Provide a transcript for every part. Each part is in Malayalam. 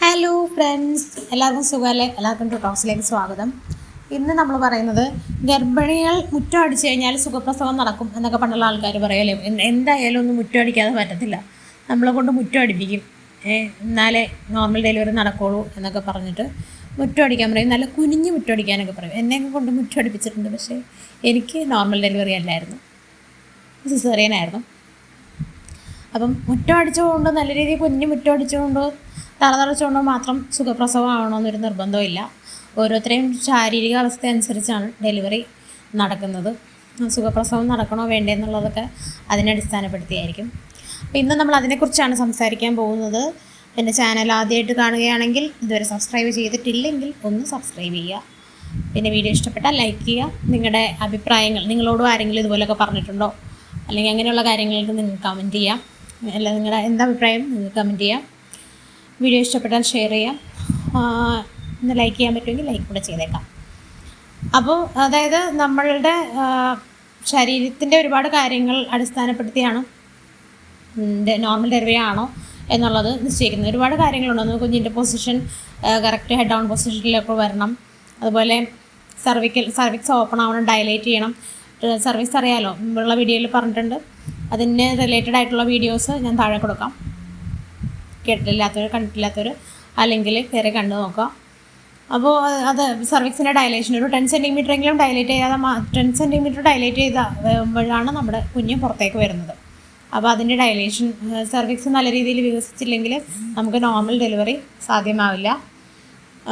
ഹലോ ഫ്രണ്ട്സ്, എല്ലാവർക്കും സുഖമല്ലേ? എല്ലാവർക്കും ടോക്സിലേക്ക് സ്വാഗതം. ഇന്ന് നമ്മൾ പറയുന്നത് ഗർഭിണികൾ മുറ്റം അടിച്ചു കഴിഞ്ഞാൽ സുഖപ്രസവം നടക്കും എന്നൊക്കെ പണ്ടുള്ള ആൾക്കാർ പറയല്ലേ. എന്തായാലും ഒന്നും മുറ്റം അടിക്കാതെ പറ്റത്തില്ല, നമ്മളെ കൊണ്ട് മുറ്റം അടിപ്പിക്കും, എന്നാലേ നോർമൽ ഡെലിവറി നടക്കുള്ളൂ എന്നൊക്കെ പറഞ്ഞിട്ട് മുറ്റം അടിക്കാൻ പറയും. നല്ല കുനിഞ്ഞ് മുറ്റം അടിക്കാനൊക്കെ പറയും. എന്നെയൊക്കെ കൊണ്ട് മുറ്റം അടിപ്പിച്ചിട്ടുണ്ട്. പക്ഷേ എനിക്ക് നോർമൽ ഡെലിവറി അല്ലായിരുന്നു, സിസേറിയനായിരുന്നു. അപ്പം മുറ്റം അടിച്ചുകൊണ്ടോ നല്ല രീതിയിൽ കുഞ്ഞ് മുറ്റം അടിച്ചുകൊണ്ടോ തറതടച്ചുകൊണ്ടോ മാത്രം സുഖപ്രസവം ആവണമെന്നൊരു നിർബന്ധമില്ല. ഓരോരുത്തരെയും ശാരീരിക അവസ്ഥ അനുസരിച്ചാണ് ഡെലിവറി നടക്കുന്നത്. സുഖപ്രസവം നടക്കണോ വേണ്ടേ എന്നുള്ളതൊക്കെ അതിനെ അടിസ്ഥാനപ്പെടുത്തിയായിരിക്കും. അപ്പോൾ ഇന്ന് നമ്മൾ അതിനെക്കുറിച്ചാണ് സംസാരിക്കാൻ പോകുന്നത്. എൻ്റെ ചാനൽ ആദ്യമായിട്ട് കാണുകയാണെങ്കിൽ, ഇതുവരെ സബ്സ്ക്രൈബ് ചെയ്തിട്ടില്ലെങ്കിൽ ഒന്ന് സബ്സ്ക്രൈബ് ചെയ്യുക. പിന്നെ വീഡിയോ ഇഷ്ടപ്പെട്ടാൽ ലൈക്ക് ചെയ്യുക. നിങ്ങളുടെ അഭിപ്രായങ്ങൾ, നിങ്ങളോടും ആരെങ്കിലും ഇതുപോലെയൊക്കെ പറഞ്ഞിട്ടുണ്ടോ അല്ലെങ്കിൽ അങ്ങനെയുള്ള കാര്യങ്ങൾക്ക് നിങ്ങൾക്ക് കമൻറ്റ് ചെയ്യാം. അല്ല, നിങ്ങളുടെ അഭിപ്രായം നിങ്ങൾക്ക് കമൻറ്റ് ചെയ്യാം. വീഡിയോ ഇഷ്ടപ്പെട്ടാൽ ഷെയർ ചെയ്യാം. ഒന്ന് ലൈക്ക് ചെയ്യാൻ പറ്റുമെങ്കിൽ ലൈക്ക് കൂടെ ചെയ്തേക്കാം. അപ്പോൾ അതായത് നമ്മളുടെ ശരീരത്തിൻ്റെ ഒരുപാട് കാര്യങ്ങൾ അടിസ്ഥാനപ്പെടുത്തിയാണ് നോർമൽ ഡെലിവറി ആണോ എന്നുള്ളത് നിശ്ചയിക്കുന്നത്. ഒരുപാട് കാര്യങ്ങളുണ്ട്. കുഞ്ഞിൻ്റെ പൊസിഷൻ കറക്റ്റ് ഹെഡ് ഡൗൺ പൊസിഷനിലൊക്കെ വരണം. അതുപോലെ സർവിക്സ് ഓപ്പൺ ആവണം, ഡയലേറ്റ് ചെയ്യണം. സർവീസ് അറിയാമല്ലോ, ഉള്ള വീഡിയോയിൽ പറഞ്ഞിട്ടുണ്ട്. അതിന് റിലേറ്റഡ് ആയിട്ടുള്ള വീഡിയോസ് ഞാൻ താഴെ കൊടുക്കാം. കേട്ടിട്ടില്ലാത്തവർ, കണ്ടിട്ടില്ലാത്തവർ അല്ലെങ്കിൽ കയറി കണ്ടു നോക്കുക. അപ്പോൾ അത് സർവിക്സിൻ്റെ ഡയലേഷൻ ഒരു 10 സെൻറ്റിമീറ്റർ എങ്കിലും ഡയലേറ്റ് ചെയ്യാതെ 10 സെൻറ്റിമീറ്റർ ഡയലേറ്റ് ചെയ്താകുമ്പോഴാണ് നമ്മുടെ കുഞ്ഞ് പുറത്തേക്ക് വരുന്നത്. അപ്പോൾ അതിൻ്റെ ഡയലേഷൻ, സർവിക്സ് നല്ല രീതിയിൽ വികസിച്ചില്ലെങ്കിൽ നമുക്ക് നോർമൽ ഡെലിവറി സാധ്യമാവില്ല.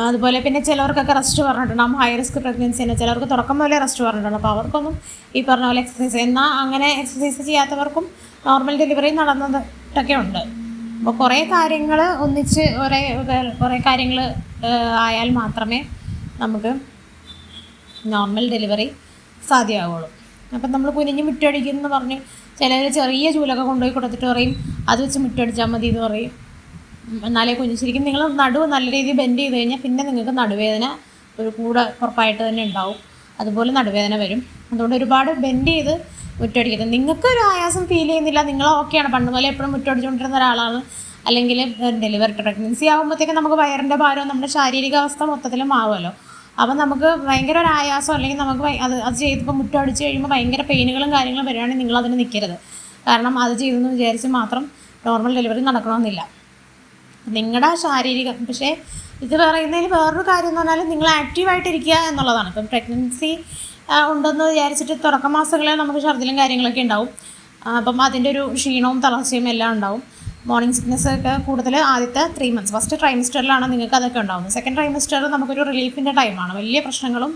അതുപോലെ പിന്നെ ചിലവർക്കൊക്കെ റെസ്റ്റ് പറഞ്ഞിട്ടുണ്ടാകും. ഹൈ റിസ്ക് പ്രഗ്നൻസിന് ചിലർക്ക് തുടക്കം മുതലേ റെസ്റ്റ് പറഞ്ഞിട്ടുണ്ട്. അപ്പോൾ അവർക്കൊന്നും ഈ പറഞ്ഞ പോലെ എക്സസൈസ്, എന്നാൽ അങ്ങനെ എക്സസൈസ് ചെയ്യാത്തവർക്കും നോർമൽ ഡെലിവറി നടന്നതൊക്കെ ഉണ്ട്. അപ്പോൾ കുറേ കാര്യങ്ങൾ ഒന്നിച്ച് കുറേ കാര്യങ്ങൾ ആയാൽ മാത്രമേ നമുക്ക് നോർമൽ ഡെലിവറി സാധ്യമാവുള്ളൂ. അപ്പം നമ്മൾ കുനിഞ്ഞ് മുറ്റടിക്കുമെന്ന് പറഞ്ഞ് ചിലർ ചെറിയ ചൂലൊക്കെ കൊണ്ടുപോയി കൊടുത്തിട്ട് പറയും അത് വെച്ച് മുറ്റടിച്ചാൽ മതി എന്ന് പറയും. എന്നാലേ കുഞ്ഞ് ശരിക്കും നിങ്ങൾ നടുവ് നല്ല രീതിയിൽ ബെൻഡ് ചെയ്ത് കഴിഞ്ഞാൽ പിന്നെ നിങ്ങൾക്ക് നടുവേദന ഒരു കൂടെ ഉറപ്പായിട്ട് തന്നെ ഉണ്ടാവും. അതുപോലെ നടുവേദന വരും. അതുകൊണ്ട് ഒരുപാട് ബെൻഡ് ചെയ്ത് മുറ്റടിക്കരുത്. നിങ്ങൾക്കൊരു ആയാസം ഫീൽ ചെയ്യുന്നില്ല, നിങ്ങൾ ഓക്കെയാണ്, പണ്ട് പോലെ എപ്പോഴും മുറ്റടിച്ചുകൊണ്ടിരുന്ന ഒരാളാണ്, അല്ലെങ്കിൽ ഡെലിവറി പ്രഗ്നൻസി ആകുമ്പോഴത്തേക്കും നമുക്ക് വയറിൻ്റെ ഭാരവും നമ്മുടെ ശാരീരികാവസ്ഥ മൊത്തത്തിലും മാറുമല്ലോ. അപ്പം നമുക്ക് ഭയങ്കര ഒരു ആയാസം അല്ലെങ്കിൽ നമുക്ക് അത് ചെയ്തപ്പോൾ മുറ്റടിച്ച് കഴിയുമ്പോൾ ഭയങ്കര പെയിനുകളും കാര്യങ്ങളും വരികയാണെങ്കിൽ നിങ്ങളതിന് നിൽക്കരുത്. കാരണം അത് ചെയ്തെന്ന് വിചാരിച്ച് മാത്രം നോർമൽ ഡെലിവറി നടക്കണമെന്നില്ല. നിങ്ങളുടെ ശാരീരികം, പക്ഷേ ഇത് പറയുന്നതിൽ വേറൊരു കാര്യം എന്ന് പറഞ്ഞാൽ നിങ്ങൾ ആക്റ്റീവായിട്ടിരിക്കുക എന്നുള്ളതാണ്. ഇപ്പം പ്രഗ്നൻസി ഉണ്ടെന്ന് വിചാരിച്ചിട്ട് തുടക്ക മാസങ്ങളിൽ നമുക്ക് ഛർദിലും കാര്യങ്ങളൊക്കെ ഉണ്ടാവും. അപ്പം അതിൻ്റെ ഒരു ക്ഷീണവും തളർച്ചയും എല്ലാം ഉണ്ടാവും. മോർണിംഗ് സിക്നസ് ഒക്കെ കൂടുതൽ ആദ്യത്തെ 3 months, ഫസ്റ്റ് ട്രൈമിസ്റ്ററിലാണ് നിങ്ങൾക്ക് അതൊക്കെ ഉണ്ടാകുന്നത്. സെക്കൻഡ് ട്രൈമിസ്റ്ററിൽ നമുക്കൊരു റിലീഫിൻ്റെ ടൈമാണ്, വലിയ പ്രശ്നങ്ങളും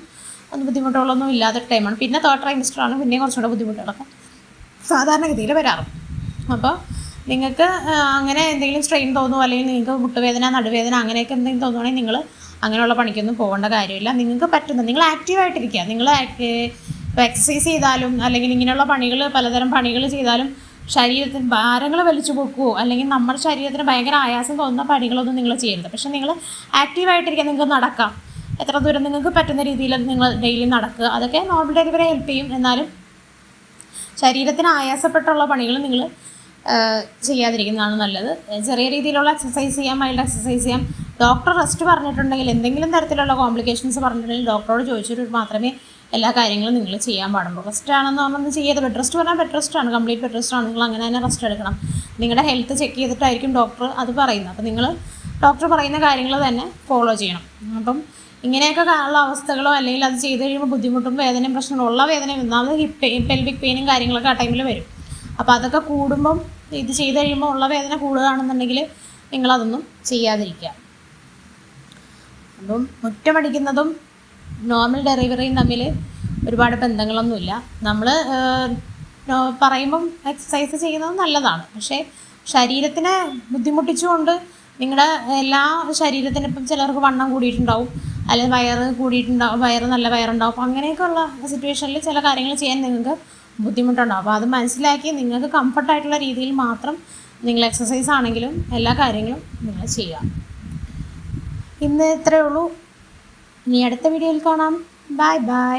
ബുദ്ധിമുട്ടുകളൊന്നും ഇല്ലാത്ത ടൈമാണ്. പിന്നെ തേർഡ് ട്രൈമിസ്റ്ററാണ് പിന്നെ കുറച്ചുകൂടെ ബുദ്ധിമുട്ടുകളൊക്കെ സാധാരണഗതിയിൽ വരാറ്. അപ്പോൾ നിങ്ങൾക്ക് അങ്ങനെ എന്തെങ്കിലും സ്ട്രെയിൻ തോന്നുമോ അല്ലെങ്കിൽ നിങ്ങൾക്ക് മുട്ടുവേദന, നടുവേദന അങ്ങനെയൊക്കെ എന്തെങ്കിലും തോന്നുവാണെങ്കിൽ നിങ്ങൾ അങ്ങനെയുള്ള പണിക്കൊന്നും പോകേണ്ട കാര്യമില്ല. നിങ്ങൾക്ക് പറ്റുന്ന, നിങ്ങൾ ആക്റ്റീവായിട്ടിരിക്കുക. നിങ്ങൾ ഇപ്പോൾ എക്സസൈസ് ചെയ്താലും അല്ലെങ്കിൽ ഇങ്ങനെയുള്ള പണികൾ, പലതരം പണികൾ ചെയ്താലും ശരീരത്തിന് ഭാരങ്ങൾ വലിച്ചു പൊക്കുകയോ അല്ലെങ്കിൽ നമ്മുടെ ശരീരത്തിന് ഭയങ്കര ആയാസം തോന്നുന്ന പണികളൊന്നും നിങ്ങൾ ചെയ്യരുത്. പക്ഷേ നിങ്ങൾ ആക്റ്റീവായിട്ടിരിക്കുക. നിങ്ങൾക്ക് നടക്കാം, എത്ര ദൂരം നിങ്ങൾക്ക് പറ്റുന്ന രീതിയിൽ നിങ്ങൾ ഡെയിലി നടക്കുക. അതൊക്കെ നോർമൽ ഡെലിവറി ഹെൽപ്പ് ചെയ്യും. എന്നാലും ശരീരത്തിന് ആയാസപ്പെട്ടുള്ള പണികൾ നിങ്ങൾ ചെയ്യാതിരിക്കുന്നതാണ് നല്ലത്. ചെറിയ രീതിയിലുള്ള എക്സസൈസ് ചെയ്യാം, മൈൽഡ് എക്സസൈസ് ചെയ്യാം. ഡോക്ടർ റെസ്റ്റ് പറഞ്ഞിട്ടുണ്ടെങ്കിൽ, എന്തെങ്കിലും തരത്തിലുള്ള കോംപ്ലിക്കേഷൻസ് പറഞ്ഞിട്ടുണ്ടെങ്കിൽ ഡോക്ടറോട് ചോദിച്ചിട്ട് മാത്രമേ എല്ലാ കാര്യങ്ങളും നിങ്ങൾ ചെയ്യാൻ പാടുള്ളൂ. റെസ്റ്റ് ആണെന്ന് പറഞ്ഞൊന്നും ചെയ്യരുത്. ബെഡ് റെസ്റ്റ് പറഞ്ഞാൽ ബെഡ് റെസ്റ്റാണ്, കംപ്ലീറ്റ് ബെഡ് റെസ്റ്റാണ്. നിങ്ങൾ അങ്ങനെ തന്നെ റെസ്റ്റ് എടുക്കണം. നിങ്ങളുടെ ഹെൽത്ത് ചെക്ക് ചെയ്തിട്ടായിരിക്കും ഡോക്ടർ അത് പറയുന്നത്. അപ്പോൾ നിങ്ങൾ ഡോക്ടർ പറയുന്ന കാര്യങ്ങൾ തന്നെ ഫോളോ ചെയ്യണം. അപ്പം ഇങ്ങനെയൊക്കെ ഉള്ള അവസ്ഥകളോ അല്ലെങ്കിൽ അത് ചെയ്ത് കഴിയുമ്പോൾ ബുദ്ധിമുട്ടും വേദനയും പ്രശ്നങ്ങളും ഉള്ള വേദനയും ഒന്നാമത് പെൽവിക് പെയിനും കാര്യങ്ങളൊക്കെ ആ ടൈമിൽ വരും. അപ്പോൾ അതൊക്കെ കൂടുമ്പം, ഇത് ചെയ്ത് കഴിയുമ്പോൾ ഉള്ള വേദന കൂടുകയാണെന്നുണ്ടെങ്കിൽ നിങ്ങളതൊന്നും ചെയ്യാതിരിക്കുക. അപ്പം മുറ്റമടിക്കുന്നതും നോർമൽ ഡെലിവറിയും തമ്മിൽ ഒരുപാട് ബന്ധങ്ങളൊന്നുമില്ല. നമ്മൾ പറയുമ്പം എക്സസൈസ് ചെയ്യുന്നത് നല്ലതാണ്, പക്ഷേ ശരീരത്തിനെ ബുദ്ധിമുട്ടിച്ചുകൊണ്ട് നിങ്ങളുടെ എല്ലാ ശരീരത്തിനും, ഇപ്പം ചിലർക്ക് വണ്ണം കൂടിയിട്ടുണ്ടാവും, അല്ലെങ്കിൽ വയറ് കൂടിയിട്ടുണ്ടാവും, നല്ല വയറുണ്ടാവും. അങ്ങനെയൊക്കെയുള്ള സിറ്റുവേഷനിൽ ചില കാര്യങ്ങൾ ചെയ്യാൻ നിങ്ങൾക്ക് ബുദ്ധിമുട്ടുണ്ടാവും. അപ്പോൾ അത് മനസ്സിലാക്കി നിങ്ങൾക്ക് കംഫർട്ടായിട്ടുള്ള രീതിയിൽ മാത്രം നിങ്ങൾ എക്സസൈസ് ആണെങ്കിലും എല്ലാ കാര്യങ്ങളും നിങ്ങൾ ചെയ്യുക. ഇന്ന് ഇത്രയേ ഉള്ളൂ. ഇനി അടുത്ത വീഡിയോയിൽ കാണാം. Bye bye.